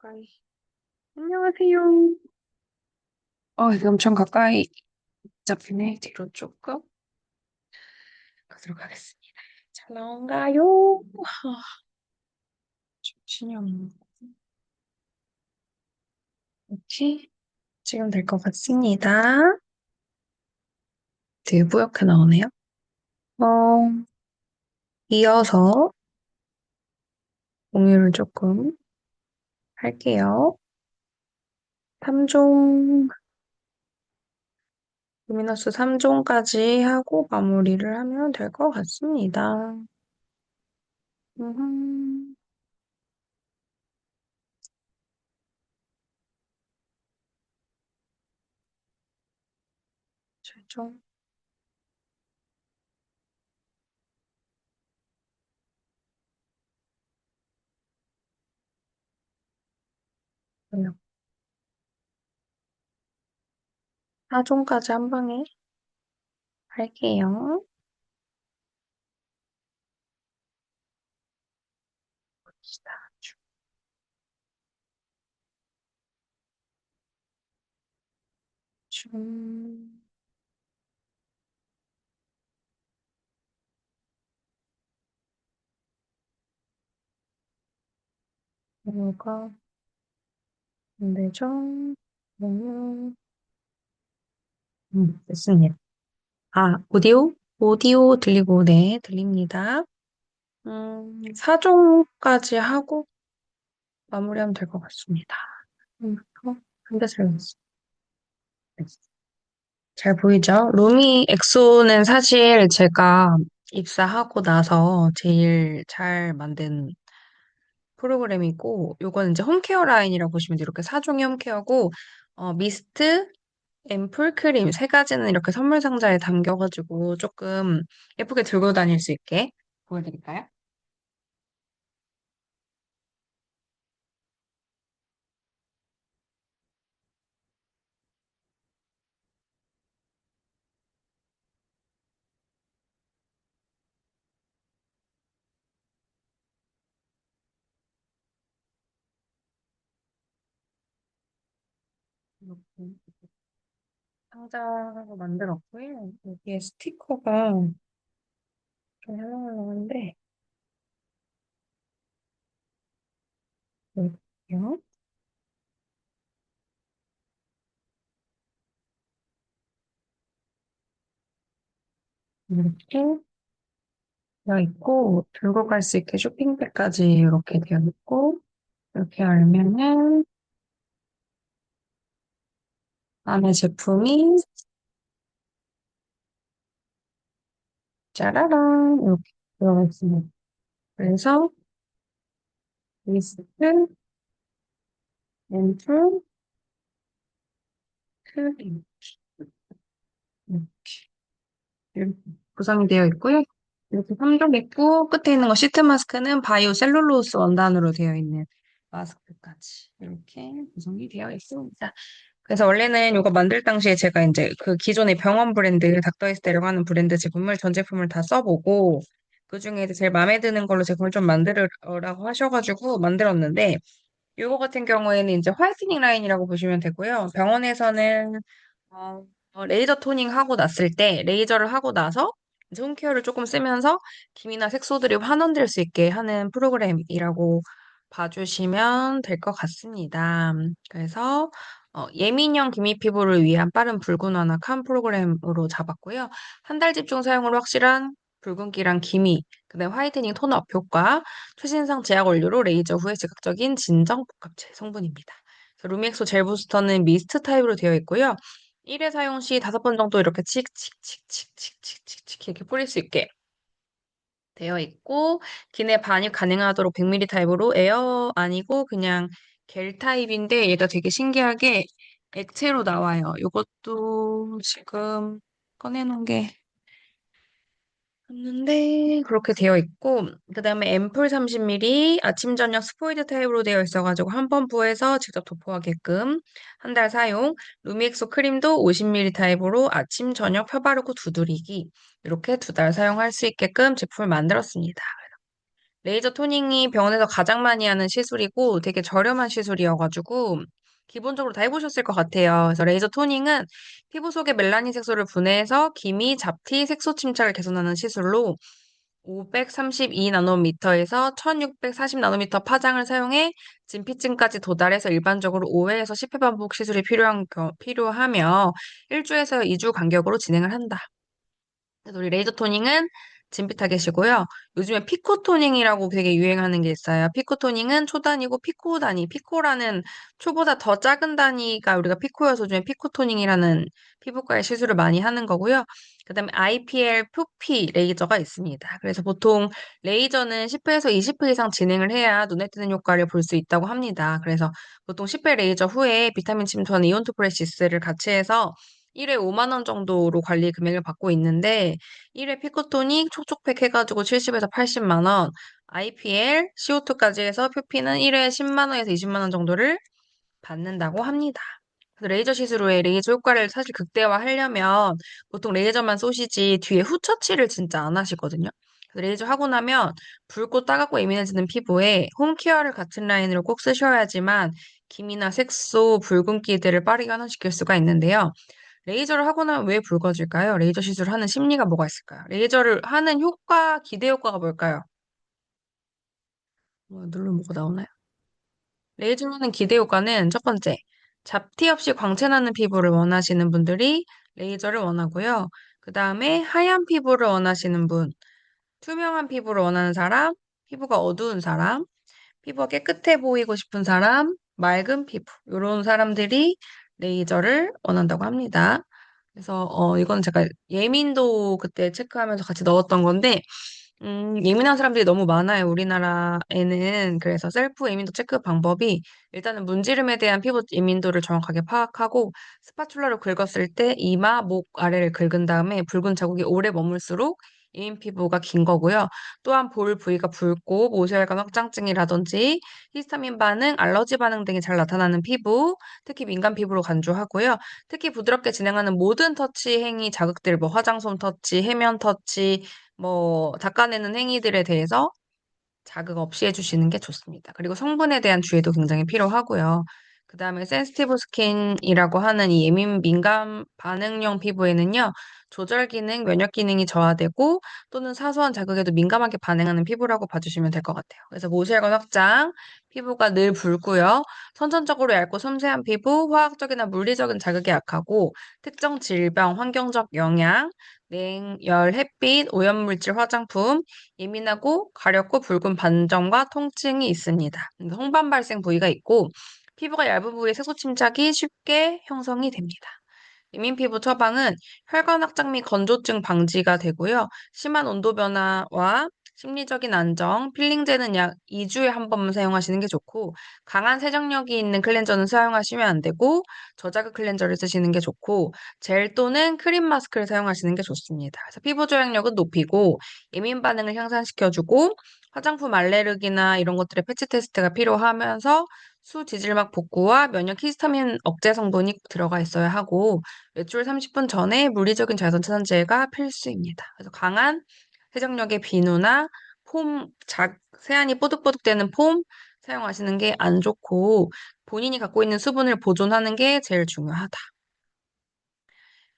가까이. 안녕하세요. 이게 엄청 가까이 잡히네. 뒤로 조금 가도록 하겠습니다. 잘 나온가요? 정신이 없네. 이렇게 지금 될 것 같습니다. 되게 뿌옇게 나오네요. 어, 이어서 공유를 조금 할게요. 3종, 루미너스 3종까지 하고 마무리를 하면 될 것 같습니다. 음, 최종, 번역 4종까지 한 방에 할게요. 봅시다. 중, 뭐가 안 되죠? 음, 됐습니다. 오디오 들리고, 네, 들립니다. 4종까지 하고 마무리하면 될 것 같습니다. 근데 잘, 잘 보이죠? 루미 엑소는 사실 제가 입사하고 나서 제일 잘 만든 프로그램이고, 요거는 이제 홈케어 라인이라고 보시면 돼요. 이렇게 4종의 홈케어고, 미스트, 앰플, 크림 세 가지는 이렇게 선물 상자에 담겨가지고 조금 예쁘게 들고 다닐 수 있게 보여드릴까요? 이렇게 상자로 만들었고요. 여기에 스티커가 좀 헬랑헬랑한데, 볼게요. 이렇게 되어 있고, 들고 갈 수 있게 쇼핑백까지 이렇게 되어 있고, 이렇게 열면은 안에 제품이 짜라란 이렇게 들어가 있습니다. 그래서 미스트, 앰플, 크림 이렇게 구성이 되어 있고요. 이렇게 3종 있고 끝에 있는 거 시트 마스크는 바이오 셀룰로스 원단으로 되어 있는 마스크까지 이렇게 구성이 되어 있습니다. 그래서 원래는 이거 만들 당시에 제가 이제 그 기존의 병원 브랜드 닥터에스테라고 하는 브랜드 제품을 전 제품을 다 써보고 그 중에 이제 제일 마음에 드는 걸로 제품을 좀 만들으라고 하셔가지고 만들었는데 요거 같은 경우에는 이제 화이트닝 라인이라고 보시면 되고요. 병원에서는 레이저 토닝 하고 났을 때 레이저를 하고 나서 이제 홈케어를 조금 쓰면서 기미나 색소들이 환원될 수 있게 하는 프로그램이라고 봐주시면 될 것 같습니다. 그래서 예민형 기미 피부를 위한 빠른 붉은 완화칸 프로그램으로 잡았고요. 한 달 집중 사용으로 확실한 붉은기랑 기미, 그다음 화이트닝 톤업 효과, 최신상 제약 원료로 레이저 후에 즉각적인 진정 복합체 성분입니다. 그래서 루미엑소 젤 부스터는 미스트 타입으로 되어 있고요. 1회 사용 시 5번 정도 이렇게 칙칙칙칙칙칙칙 이렇게 뿌릴 수 있게 되어 있고 기내 반입 가능하도록 100ml 타입으로 에어 아니고 그냥 겔 타입인데 얘가 되게 신기하게 액체로 나와요. 이것도 지금 꺼내놓은 게 없는데 그렇게 되어 있고 그다음에 앰플 30ml 아침 저녁 스포이드 타입으로 되어 있어가지고 한 번 부어서 직접 도포하게끔 한 달 사용 루미엑소 크림도 50ml 타입으로 아침 저녁 펴 바르고 두드리기 이렇게 2달 사용할 수 있게끔 제품을 만들었습니다. 레이저 토닝이 병원에서 가장 많이 하는 시술이고 되게 저렴한 시술이어가지고 기본적으로 다 해보셨을 것 같아요. 그래서 레이저 토닝은 피부 속에 멜라닌 색소를 분해해서 기미, 잡티, 색소 침착을 개선하는 시술로 532나노미터에서 1640나노미터 파장을 사용해 진피층까지 도달해서 일반적으로 5회에서 10회 반복 시술이 필요하며 1주에서 2주 간격으로 진행을 한다. 그래서 우리 레이저 토닝은 진피 타겟이고요. 요즘에 피코 토닝이라고 되게 유행하는 게 있어요. 피코 토닝은 초 단위고 피코 단위. 피코라는 초보다 더 작은 단위가 우리가 피코여서 요즘에 피코 토닝이라는 피부과의 시술을 많이 하는 거고요. 그다음에 IPL 표피 레이저가 있습니다. 그래서 보통 레이저는 10회에서 20회 이상 진행을 해야 눈에 띄는 효과를 볼 수 있다고 합니다. 그래서 보통 10회 레이저 후에 비타민 침투한 이온토프레시스를 같이 해서 1회 5만 원 정도로 관리 금액을 받고 있는데 1회 피코토닉 촉촉팩 해가지고 70에서 80만 원, IPL, CO2까지 해서 표피는 1회 10만 원에서 20만 원 정도를 받는다고 합니다. 그래서 레이저 시술 후에 레이저 효과를 사실 극대화하려면 보통 레이저만 쏘시지 뒤에 후처치를 진짜 안 하시거든요. 그래서 레이저 하고 나면 붉고 따갑고 예민해지는 피부에 홈케어를 같은 라인으로 꼭 쓰셔야지만 기미나 색소, 붉은기들을 빠르게 완화시킬 수가 있는데요. 레이저를 하고 나면 왜 붉어질까요? 레이저 시술을 하는 심리가 뭐가 있을까요? 레이저를 하는 효과, 기대 효과가 뭘까요? 누르면 뭐가 나오나요? 레이저로 하는 기대 효과는 첫 번째, 잡티 없이 광채 나는 피부를 원하시는 분들이 레이저를 원하고요. 그 다음에 하얀 피부를 원하시는 분, 투명한 피부를 원하는 사람, 피부가 어두운 사람, 피부가 깨끗해 보이고 싶은 사람, 맑은 피부, 이런 사람들이 레이저를 원한다고 합니다. 그래서 이건 제가 예민도 그때 체크하면서 같이 넣었던 건데 예민한 사람들이 너무 많아요, 우리나라에는. 그래서 셀프 예민도 체크 방법이 일단은 문지름에 대한 피부 예민도를 정확하게 파악하고 스파츌라로 긁었을 때 이마, 목 아래를 긁은 다음에 붉은 자국이 오래 머물수록 예민 피부가 긴 거고요. 또한 볼 부위가 붉고 모세혈관 확장증이라든지 히스타민 반응, 알러지 반응 등이 잘 나타나는 피부, 특히 민감 피부로 간주하고요. 특히 부드럽게 진행하는 모든 터치 행위 자극들, 뭐 화장솜 터치, 해면 터치, 뭐 닦아내는 행위들에 대해서 자극 없이 해주시는 게 좋습니다. 그리고 성분에 대한 주의도 굉장히 필요하고요. 그 다음에 센시티브 스킨이라고 하는 이 예민 민감 반응형 피부에는요, 조절 기능, 면역 기능이 저하되고 또는 사소한 자극에도 민감하게 반응하는 피부라고 봐주시면 될 것 같아요. 그래서 모세혈관 확장, 피부가 늘 붉고요. 선천적으로 얇고 섬세한 피부, 화학적이나 물리적인 자극에 약하고 특정 질병, 환경적 영향, 냉, 열, 햇빛, 오염물질, 화장품, 예민하고 가렵고 붉은 반점과 통증이 있습니다. 홍반 발생 부위가 있고 피부가 얇은 부위에 색소 침착이 쉽게 형성이 됩니다. 예민 피부 처방은 혈관 확장 및 건조증 방지가 되고요. 심한 온도 변화와 심리적인 안정, 필링제는 약 2주에 한 번만 사용하시는 게 좋고, 강한 세정력이 있는 클렌저는 사용하시면 안 되고, 저자극 클렌저를 쓰시는 게 좋고, 젤 또는 크림 마스크를 사용하시는 게 좋습니다. 그래서 피부 조약력은 높이고, 예민 반응을 향상시켜주고, 화장품 알레르기나 이런 것들의 패치 테스트가 필요하면서 수지질막 복구와 면역 히스타민 억제 성분이 들어가 있어야 하고, 외출 30분 전에 물리적인 자외선 차단제가 필수입니다. 그래서 강한 세정력의 비누나 세안이 뽀득뽀득되는 폼 사용하시는 게 안 좋고 본인이 갖고 있는 수분을 보존하는 게 제일 중요하다.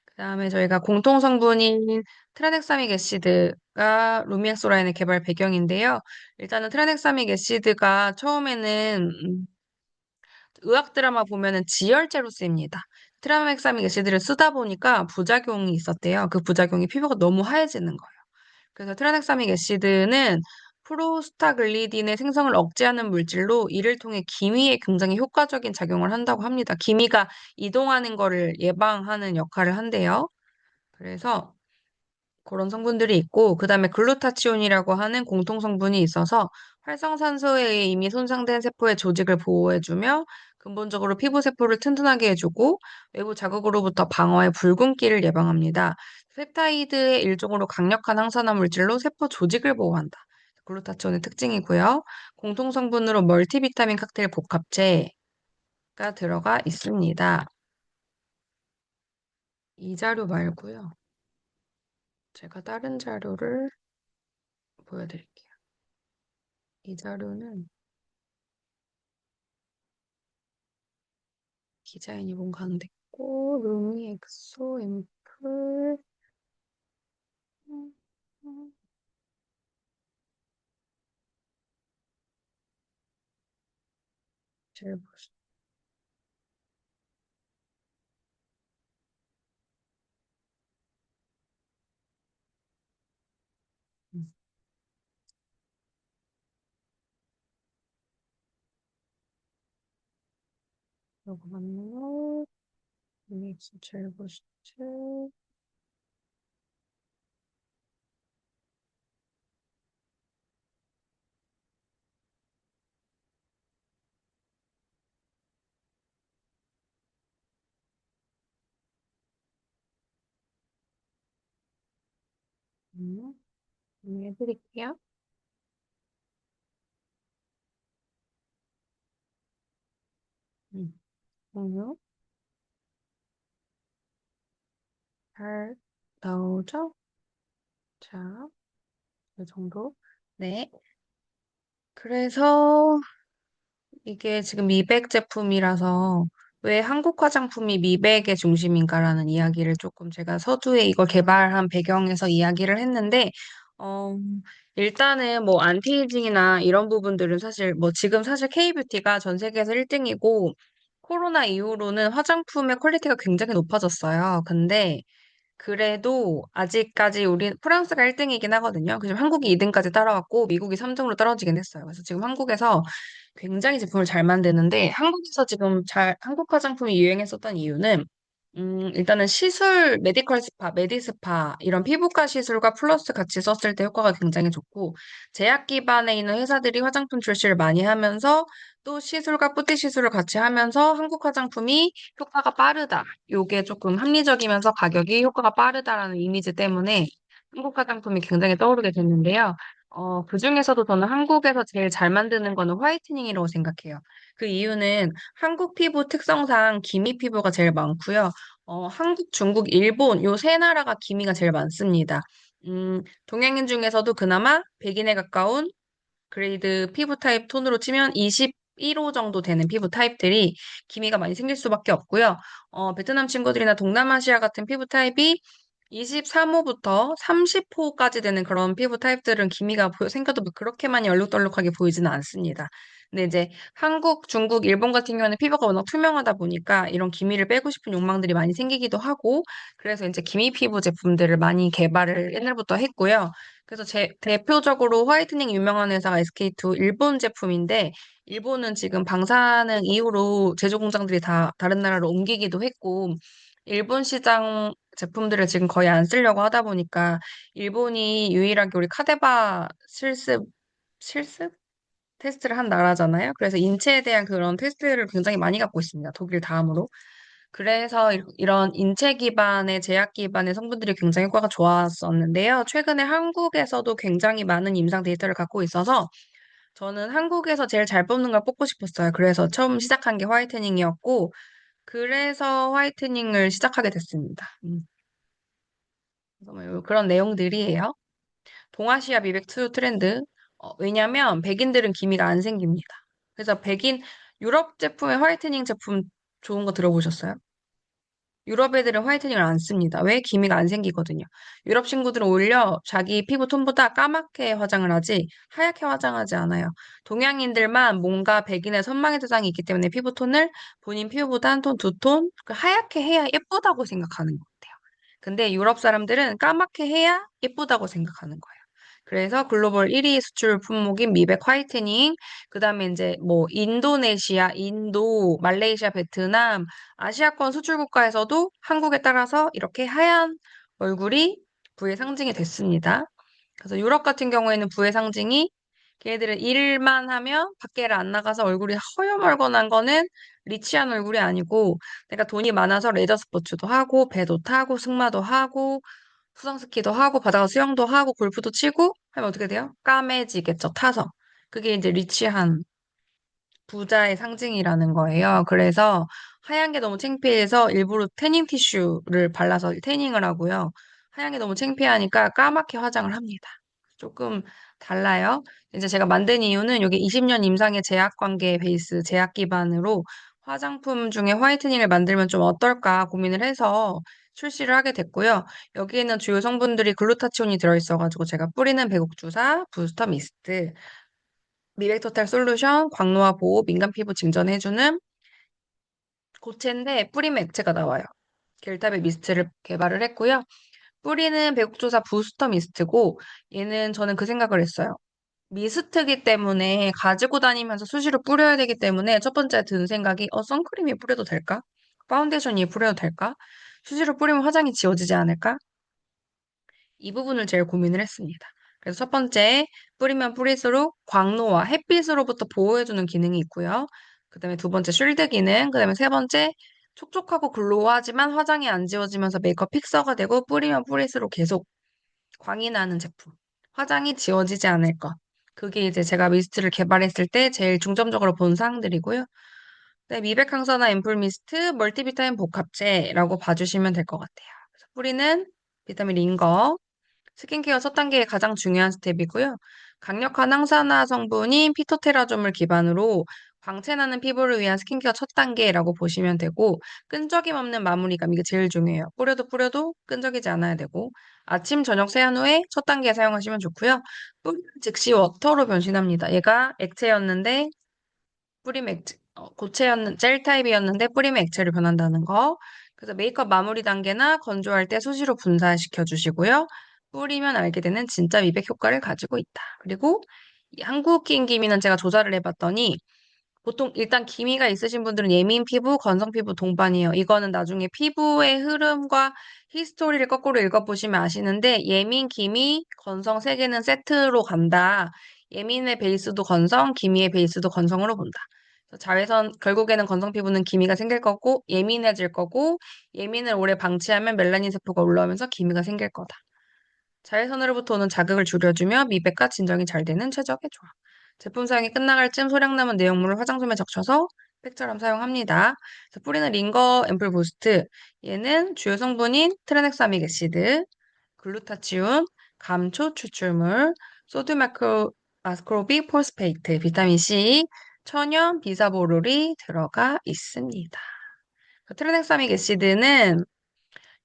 그다음에 저희가 공통 성분인 트라넥사믹 애시드가 루미엑소라인의 개발 배경인데요. 일단은 트라넥사믹 애시드가 처음에는 의학 드라마 보면은 지혈제로 쓰입니다. 트라넥사믹 애시드를 쓰다 보니까 부작용이 있었대요. 그 부작용이 피부가 너무 하얘지는 거예요. 그래서 트라넥사믹 애시드는 프로스타글리딘의 생성을 억제하는 물질로 이를 통해 기미에 굉장히 효과적인 작용을 한다고 합니다. 기미가 이동하는 거를 예방하는 역할을 한대요. 그래서 그런 성분들이 있고, 그 다음에 글루타치온이라고 하는 공통 성분이 있어서 활성산소에 의해 이미 손상된 세포의 조직을 보호해주며 근본적으로 피부 세포를 튼튼하게 해주고 외부 자극으로부터 방어해 붉은기를 예방합니다. 펩타이드의 일종으로 강력한 항산화 물질로 세포 조직을 보호한다. 글루타치온의 특징이고요. 공통 성분으로 멀티비타민 칵테일 복합체가 들어가 있습니다. 이 자료 말고요. 제가 다른 자료를 보여드릴게요. 이 자료는 디자인이 뭔가 안 됐고, 루미, 엑소, 앰플, 음, 음, 잘 보시, 음, 이거 맞나요? 루미, 엑소 잘 보시죠. 음, 해드릴게요. 공유 잘 나오죠? 자, 이 정도. 네. 그래서 이게 지금 미백 제품이라서 왜 한국 화장품이 미백의 중심인가라는 이야기를 조금 제가 서두에 이걸 개발한 배경에서 이야기를 했는데, 어, 일단은 뭐 안티에이징이나 이런 부분들은 사실 뭐 지금 사실 K뷰티가 전 세계에서 1등이고 코로나 이후로는 화장품의 퀄리티가 굉장히 높아졌어요. 근데 그래도 아직까지 우리 프랑스가 1등이긴 하거든요. 그지만 한국이 2등까지 따라왔고 미국이 3등으로 떨어지긴 했어요. 그래서 지금 한국에서 굉장히 제품을 잘 만드는데 한국에서 지금 한국 화장품이 유행했었던 이유는 일단은 시술, 메디컬 스파, 메디스파 이런 피부과 시술과 플러스 같이 썼을 때 효과가 굉장히 좋고 제약 기반에 있는 회사들이 화장품 출시를 많이 하면서 또 시술과 뿌티 시술을 같이 하면서 한국 화장품이 효과가 빠르다. 요게 조금 합리적이면서 가격이 효과가 빠르다라는 이미지 때문에 한국 화장품이 굉장히 떠오르게 됐는데요. 그중에서도 저는 한국에서 제일 잘 만드는 거는 화이트닝이라고 생각해요. 그 이유는 한국 피부 특성상 기미 피부가 제일 많고요. 한국, 중국, 일본 요 세 나라가 기미가 제일 많습니다. 동양인 중에서도 그나마 백인에 가까운 그레이드 피부 타입 톤으로 치면 21호 정도 되는 피부 타입들이 기미가 많이 생길 수밖에 없고요. 베트남 친구들이나 동남아시아 같은 피부 타입이 23호부터 30호까지 되는 그런 피부 타입들은 기미가 생겨도 뭐 그렇게 많이 얼룩덜룩하게 보이지는 않습니다. 근데 이제 한국, 중국, 일본 같은 경우는 피부가 워낙 투명하다 보니까 이런 기미를 빼고 싶은 욕망들이 많이 생기기도 하고 그래서 이제 기미 피부 제품들을 많이 개발을 옛날부터 했고요. 그래서 대표적으로 화이트닝 유명한 회사가 SK2 일본 제품인데, 일본은 지금 방사능 이후로 제조 공장들이 다 다른 나라로 옮기기도 했고, 일본 시장 제품들을 지금 거의 안 쓰려고 하다 보니까, 일본이 유일하게 우리 카데바 실습 테스트를 한 나라잖아요. 그래서 인체에 대한 그런 테스트를 굉장히 많이 갖고 있습니다. 독일 다음으로. 그래서 이런 인체 기반의 제약 기반의 성분들이 굉장히 효과가 좋았었는데요. 최근에 한국에서도 굉장히 많은 임상 데이터를 갖고 있어서 저는 한국에서 제일 잘 뽑는 걸 뽑고 싶었어요. 그래서 처음 시작한 게 화이트닝이었고, 그래서 화이트닝을 시작하게 됐습니다. 그래서 뭐 그런 내용들이에요. 동아시아 미백 투 트렌드. 왜냐면 백인들은 기미가 안 생깁니다. 그래서 유럽 제품의 화이트닝 제품 좋은 거 들어보셨어요? 유럽 애들은 화이트닝을 안 씁니다. 왜? 기미가 안 생기거든요. 유럽 친구들은 오히려 자기 피부 톤보다 까맣게 화장을 하지 하얗게 화장하지 않아요. 동양인들만 뭔가 백인의 선망의 대상이 있기 때문에 피부 톤을 본인 피부보다 한 톤, 두 톤 하얗게 해야 예쁘다고 생각하는 것 같아요. 근데 유럽 사람들은 까맣게 해야 예쁘다고 생각하는 거예요. 그래서 글로벌 1위 수출 품목인 미백 화이트닝, 그 다음에 이제 뭐 인도네시아, 인도, 말레이시아, 베트남, 아시아권 수출 국가에서도 한국에 따라서 이렇게 하얀 얼굴이 부의 상징이 됐습니다. 그래서 유럽 같은 경우에는 부의 상징이 걔네들은 일만 하면 밖에를 안 나가서 얼굴이 허여멀건한 거는 리치한 얼굴이 아니고 내가 돈이 많아서 레저 스포츠도 하고 배도 타고 승마도 하고 수상스키도 하고 바다가 수영도 하고 골프도 치고 하면 어떻게 돼요? 까매지겠죠, 타서. 그게 이제 리치한 부자의 상징이라는 거예요. 그래서 하얀 게 너무 창피해서 일부러 태닝 티슈를 발라서 태닝을 하고요. 하얀 게 너무 창피하니까 까맣게 화장을 합니다. 조금 달라요. 이제 제가 만든 이유는 여기 20년 임상의 제약 관계 베이스, 제약 기반으로 화장품 중에 화이트닝을 만들면 좀 어떨까 고민을 해서 출시를 하게 됐고요. 여기에는 주요 성분들이 글루타치온이 들어있어가지고 제가 뿌리는 배곡주사, 부스터 미스트, 미백토탈 솔루션, 광노화 보호, 민감 피부 증전해주는 고체인데 뿌리면 액체가 나와요. 겔탑의 미스트를 개발을 했고요. 뿌리는 배곡조사 부스터 미스트고 얘는 저는 그 생각을 했어요. 미스트기 때문에 가지고 다니면서 수시로 뿌려야 되기 때문에 첫 번째 든 생각이 선크림이 뿌려도 될까? 파운데이션이 뿌려도 될까? 수시로 뿌리면 화장이 지워지지 않을까? 이 부분을 제일 고민을 했습니다. 그래서 첫 번째, 뿌리면 뿌릴수록 광노와 햇빛으로부터 보호해주는 기능이 있고요. 그 다음에 두 번째, 쉴드 기능. 그 다음에 세 번째, 촉촉하고 글로우하지만 화장이 안 지워지면서 메이크업 픽서가 되고 뿌리면 뿌릴수록 계속 광이 나는 제품. 화장이 지워지지 않을 것. 그게 이제 제가 미스트를 개발했을 때 제일 중점적으로 본 사항들이고요. 네, 미백 항산화 앰플 미스트, 멀티비타민 복합제라고 봐주시면 될 것 같아요. 그래서 뿌리는 비타민 링거, 스킨케어 첫 단계의 가장 중요한 스텝이고요. 강력한 항산화 성분인 피토테라좀을 기반으로 광채나는 피부를 위한 스킨케어 첫 단계라고 보시면 되고 끈적임 없는 마무리감 이게 제일 중요해요. 뿌려도 끈적이지 않아야 되고 아침 저녁 세안 후에 첫 단계 사용하시면 좋고요. 뿌리면 즉시 워터로 변신합니다. 얘가 액체였는데 뿌리면 액체, 고체였는 젤 타입이었는데 뿌리면 액체로 변한다는 거. 그래서 메이크업 마무리 단계나 건조할 때 수시로 분사시켜 주시고요. 뿌리면 알게 되는 진짜 미백 효과를 가지고 있다. 그리고 이 한국인 기미는 제가 조사를 해봤더니 보통 일단 기미가 있으신 분들은 예민 피부, 건성 피부 동반이에요. 이거는 나중에 피부의 흐름과 히스토리를 거꾸로 읽어보시면 아시는데 예민, 기미, 건성 세 개는 세트로 간다. 예민의 베이스도 건성, 기미의 베이스도 건성으로 본다. 그래서 자외선 결국에는 건성 피부는 기미가 생길 거고 예민해질 거고 예민을 오래 방치하면 멜라닌 세포가 올라오면서 기미가 생길 거다. 자외선으로부터 오는 자극을 줄여주며 미백과 진정이 잘 되는 최적의 조합. 제품 사용이 끝나갈 쯤 소량 남은 내용물을 화장솜에 적셔서 팩처럼 사용합니다. 그래서 뿌리는 링거 앰플 부스트. 얘는 주요 성분인 트라넥사믹 애시드, 글루타치온, 감초 추출물, 소듐 아스코르빅 포스페이트, 비타민 C, 천연 비사보롤이 들어가 있습니다. 트라넥사믹 애시드는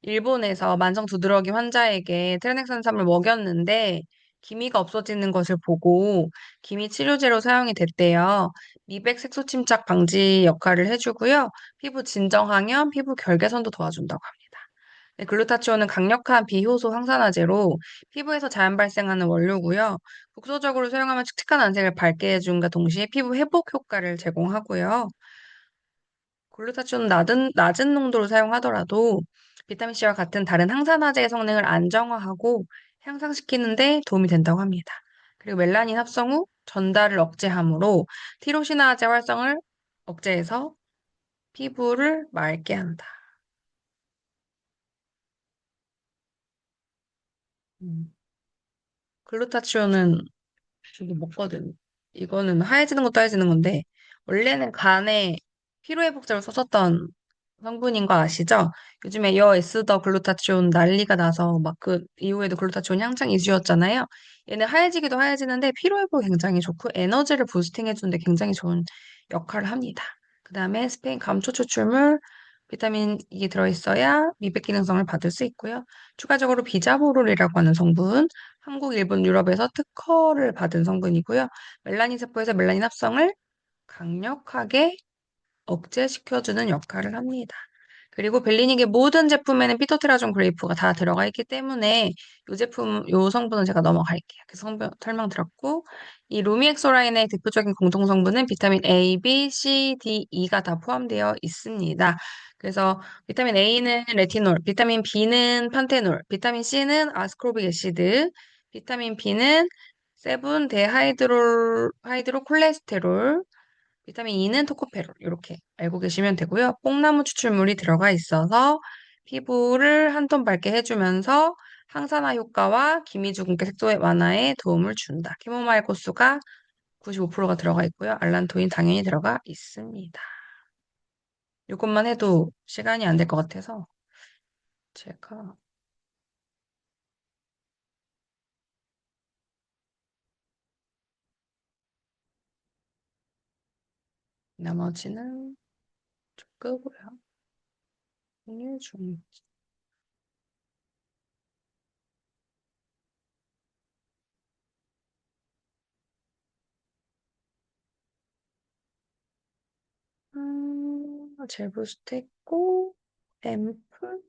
일본에서 만성 두드러기 환자에게 트라넥산삼을 먹였는데 기미가 없어지는 것을 보고 기미 치료제로 사용이 됐대요. 미백 색소 침착 방지 역할을 해주고요. 피부 진정항염, 피부 결개선도 도와준다고 합니다. 네, 글루타치온은 강력한 비효소 항산화제로 피부에서 자연 발생하는 원료고요. 국소적으로 사용하면 칙칙한 안색을 밝게 해준과 동시에 피부 회복 효과를 제공하고요. 글루타치온은 낮은 농도로 사용하더라도 비타민C와 같은 다른 항산화제의 성능을 안정화하고 향상시키는 데 도움이 된다고 합니다. 그리고 멜라닌 합성 후 전달을 억제하므로 티로시나제 활성을 억제해서 피부를 맑게 한다. 음. 글루타치온은 저도 먹거든요. 이거는 하얘지는 것도 하얘지는 건데, 원래는 간에 피로회복제로 썼었던 성분인 거 아시죠? 요즘에 여 에스더 글루타치온 난리가 나서 막 그 이후에도 글루타치온이 한창 이슈였잖아요. 얘는 하얘지기도 하얘지는데 피로회복에 굉장히 좋고 에너지를 부스팅해주는데 굉장히 좋은 역할을 합니다. 그 다음에 스페인 감초 추출물, 비타민 E 들어있어야 미백 기능성을 받을 수 있고요. 추가적으로 비자보롤이라고 하는 성분, 한국, 일본, 유럽에서 특허를 받은 성분이고요. 멜라닌 세포에서 멜라닌 합성을 강력하게 억제시켜주는 역할을 합니다. 그리고 벨리닉의 모든 제품에는 피토테라존 그레이프가 다 들어가 있기 때문에 요 성분은 제가 넘어갈게요. 그 성분 설명 들었고, 이 루미엑소라인의 대표적인 공통 성분은 비타민 A, B, C, D, E가 다 포함되어 있습니다. 그래서 비타민 A는 레티놀, 비타민 B는 판테놀, 비타민 C는 아스코르빅 애시드, 비타민 B는 세븐 하이드로콜레스테롤, 비타민 E는 토코페롤 이렇게 알고 계시면 되고요. 뽕나무 추출물이 들어가 있어서 피부를 한 톤 밝게 해주면서 항산화 효과와 기미주근깨 색소 완화에 도움을 준다. 캐모마일 코스가 95%가 들어가 있고요. 알란토인 당연히 들어가 있습니다. 이것만 해도 시간이 안 될 것 같아서 제가 나머지는 좀 끄고요. 공유 중. 젤 부스트 했고, 앰플?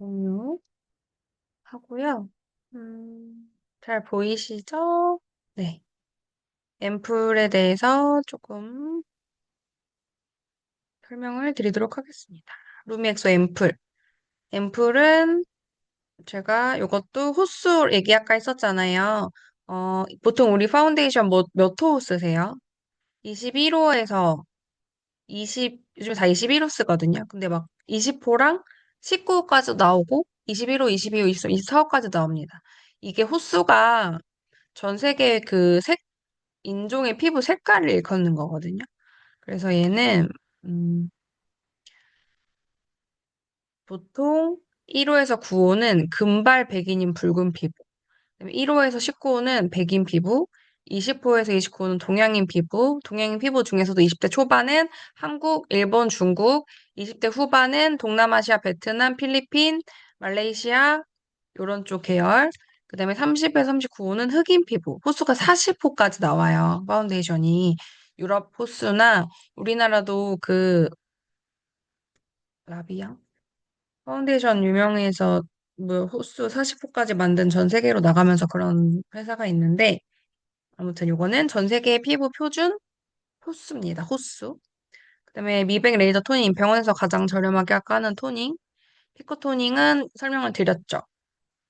공유 하고요. 잘 보이시죠? 네. 앰플에 대해서 조금 설명을 드리도록 하겠습니다. 루미엑소 앰플. 앰플은 제가 이것도 호수 얘기 아까 했었잖아요. 보통 우리 파운데이션 몇 호 쓰세요? 21호에서 요즘 다 21호 쓰거든요. 근데 막 20호랑 19호까지 나오고 21호, 22호, 23, 24호까지 나옵니다. 이게 호수가 전 세계 인종의 피부 색깔을 일컫는 거거든요. 그래서 얘는, 음, 보통 1호에서 9호는 금발 백인인 붉은 피부, 1호에서 19호는 백인 피부, 20호에서 29호는 동양인 피부, 동양인 피부 중에서도 20대 초반은 한국, 일본, 중국, 20대 후반은 동남아시아, 베트남, 필리핀, 말레이시아, 요런 쪽 계열. 그다음에 30에서 39호는 흑인 피부. 호수가 40호까지 나와요. 파운데이션이. 유럽 호수나 우리나라도 라비앙? 파운데이션 유명해서 뭐 호수 40호까지 만든 전 세계로 나가면서 그런 회사가 있는데 아무튼 요거는 전 세계 피부 표준 호수입니다. 호수. 그다음에 미백 레이저 토닝 병원에서 가장 저렴하게 아까 하는 토닝. 피코 토닝은 설명을 드렸죠.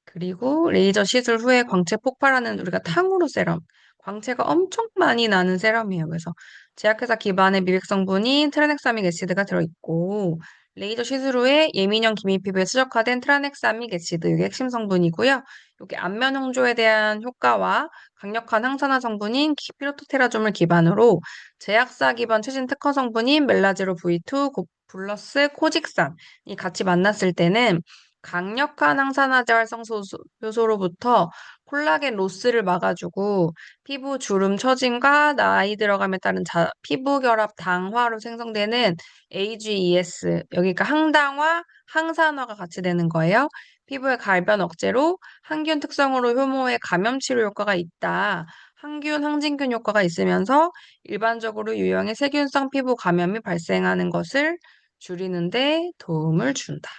그리고 레이저 시술 후에 광채 폭발하는 우리가 탕후루 세럼. 광채가 엄청 많이 나는 세럼이에요. 그래서 제약회사 기반의 미백 성분인 트라넥사믹 애시드가 들어있고 레이저 시술 후에 예민형 기미 피부에 최적화된 트라넥사믹 애시드 이게 핵심 성분이고요. 이게 안면 홍조에 대한 효과와 강력한 항산화 성분인 피로토테라좀을 기반으로 제약사 기반 최신 특허 성분인 멜라제로 V2 플러스 코직산이 같이 만났을 때는 강력한 항산화제 활성 효소로부터 콜라겐 로스를 막아주고 피부 주름 처짐과 나이 들어감에 따른 피부 결합 당화로 생성되는 AGES, 여기가 항당화, 항산화가 같이 되는 거예요. 피부의 갈변 억제로 항균 특성으로 효모의 감염 치료 효과가 있다. 항균, 항진균 효과가 있으면서 일반적으로 유형의 세균성 피부 감염이 발생하는 것을 줄이는 데 도움을 준다.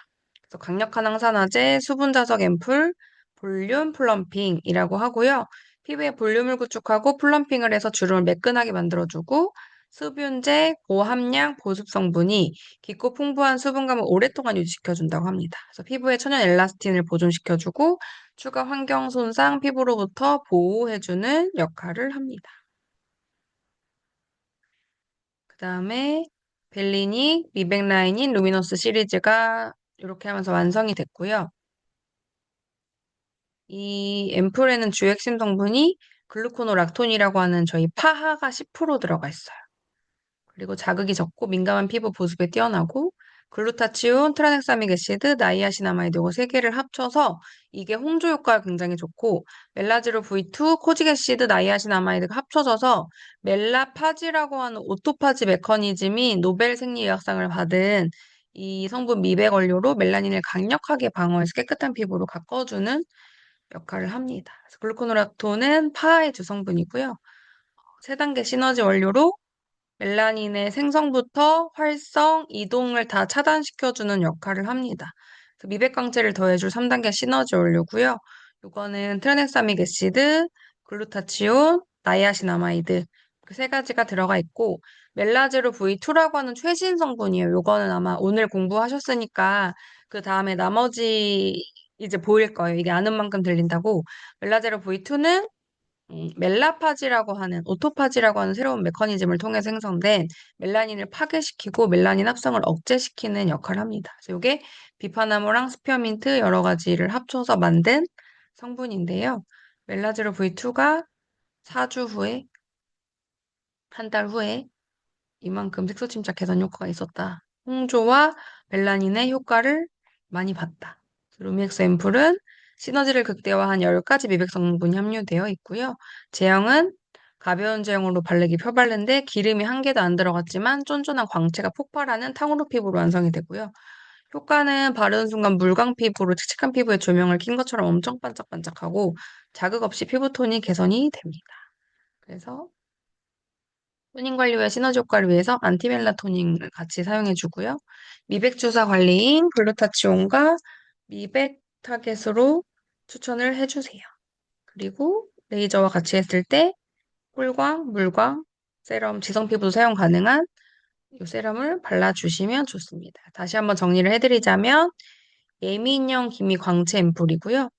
그래서 강력한 항산화제, 수분 자석 앰플, 볼륨 플럼핑이라고 하고요. 피부의 볼륨을 구축하고 플럼핑을 해서 주름을 매끈하게 만들어주고 수분제, 고함량 보습 성분이 깊고 풍부한 수분감을 오랫동안 유지시켜준다고 합니다. 그래서 피부에 천연 엘라스틴을 보존시켜주고 추가 환경 손상 피부로부터 보호해주는 역할을 합니다. 그 다음에 벨리니, 미백 라인인 루미너스 시리즈가 이렇게 하면서 완성이 됐고요. 이 앰플에는 주요 핵심 성분이 글루코노락톤이라고 하는 저희 파하가 10% 들어가 있어요. 그리고 자극이 적고 민감한 피부 보습에 뛰어나고 글루타치온, 트라넥사믹 애시드, 나이아신아마이드 이거 세 개를 합쳐서 이게 홍조 효과가 굉장히 좋고 멜라지로 V2, 코직 애시드, 나이아신아마이드가 합쳐져서 멜라파지라고 하는 오토파지 메커니즘이 노벨 생리의학상을 받은 이 성분 미백 원료로 멜라닌을 강력하게 방어해서 깨끗한 피부로 가꿔주는 역할을 합니다. 그래서 글루코노락톤은 파의 주성분이고요. 세 단계 시너지 원료로 멜라닌의 생성부터 활성, 이동을 다 차단시켜주는 역할을 합니다. 그래서 미백 광채를 더해줄 3단계 시너지 원료고요. 이거는 트라넥사믹 애시드, 글루타치온, 나이아신아마이드 그 세 가지가 들어가 있고 멜라제로 V2라고 하는 최신 성분이에요. 요거는 아마 오늘 공부하셨으니까 그 다음에 나머지 이제 보일 거예요. 이게 아는 만큼 들린다고. 멜라제로 V2는 멜라파지라고 하는, 오토파지라고 하는 새로운 메커니즘을 통해 생성된 멜라닌을 파괴시키고 멜라닌 합성을 억제시키는 역할을 합니다. 그래서 이게 비파나무랑 스피어민트 여러 가지를 합쳐서 만든 성분인데요. 멜라제로 V2가 4주 후에, 한 달 후에 이만큼 색소 침착 개선 효과가 있었다. 홍조와 멜라닌의 효과를 많이 봤다. 루미엑스 앰플은 시너지를 극대화한 10가지 미백 성분이 함유되어 있고요. 제형은 가벼운 제형으로 바르기 펴바른데 기름이 한 개도 안 들어갔지만 쫀쫀한 광채가 폭발하는 탕후루 피부로 완성이 되고요. 효과는 바르는 순간 물광 피부로 칙칙한 피부에 조명을 킨 것처럼 엄청 반짝반짝하고 자극 없이 피부톤이 개선이 됩니다. 그래서 토닝 관리와 시너지 효과를 위해서 안티멜라 토닝을 같이 사용해주고요. 미백 주사 관리인 글루타치온과 미백 타겟으로 추천을 해주세요. 그리고 레이저와 같이 했을 때 꿀광, 물광, 세럼, 지성 피부도 사용 가능한 이 세럼을 발라주시면 좋습니다. 다시 한번 정리를 해드리자면 예민형 기미 광채 앰플이고요.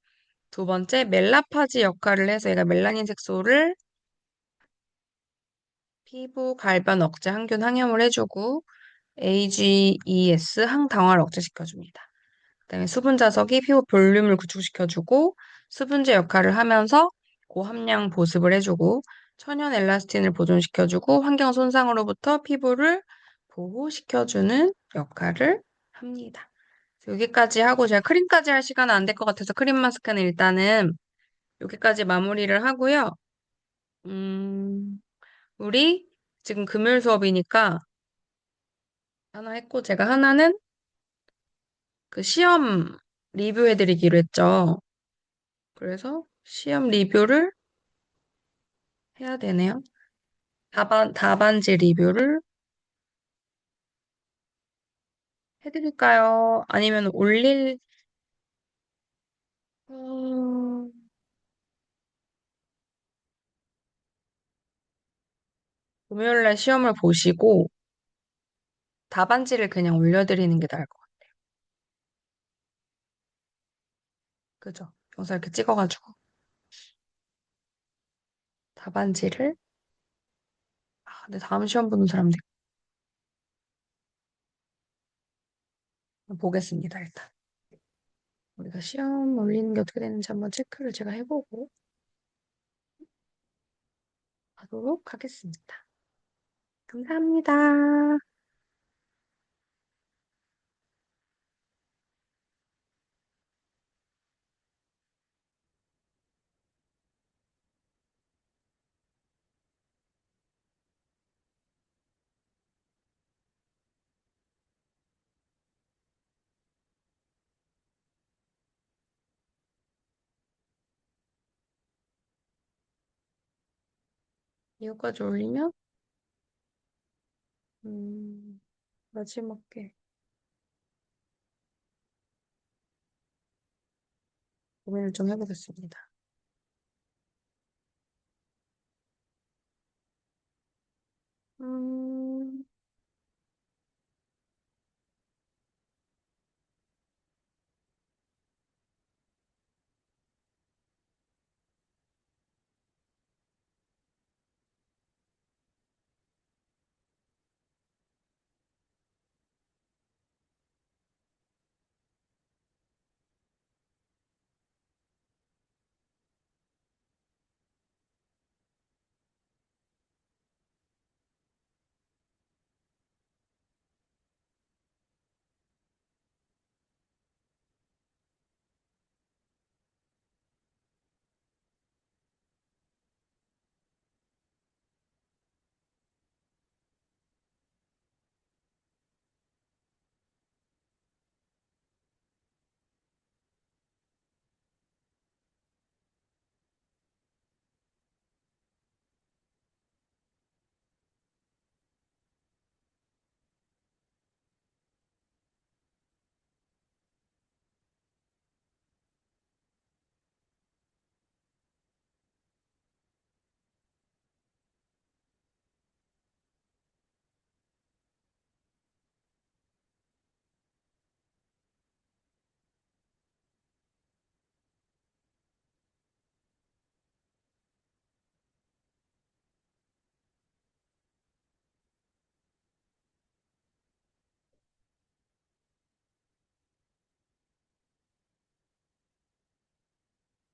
두 번째 멜라파지 역할을 해서 얘가 멜라닌 색소를 피부 갈변 억제 항균 항염을 해주고 AGES 항당화를 억제시켜줍니다. 그다음에 수분 자석이 피부 볼륨을 구축시켜주고 수분제 역할을 하면서 고함량 보습을 해주고 천연 엘라스틴을 보존시켜주고 환경 손상으로부터 피부를 보호시켜주는 역할을 합니다. 여기까지 하고 제가 크림까지 할 시간은 안 될 것 같아서 크림 마스크는 일단은 여기까지 마무리를 하고요. 음, 우리 지금 금요일 수업이니까 하나 했고 제가 하나는 그 시험 리뷰해드리기로 했죠. 그래서 시험 리뷰를 해야 되네요. 답안지 리뷰를 해드릴까요? 아니면 음, 금요일 날 시험을 보시고 답안지를 그냥 올려드리는 게 나을 것 같아요. 그죠? 영상 이렇게 찍어가지고 답안지를 근데 다음 시험 보는 사람들 보겠습니다, 일단. 우리가 시험 올리는 게 어떻게 되는지 한번 체크를 제가 해보고 하도록 하겠습니다. 감사합니다. 이거까지 올리면 마지막 게 고민을 좀 해보겠습니다.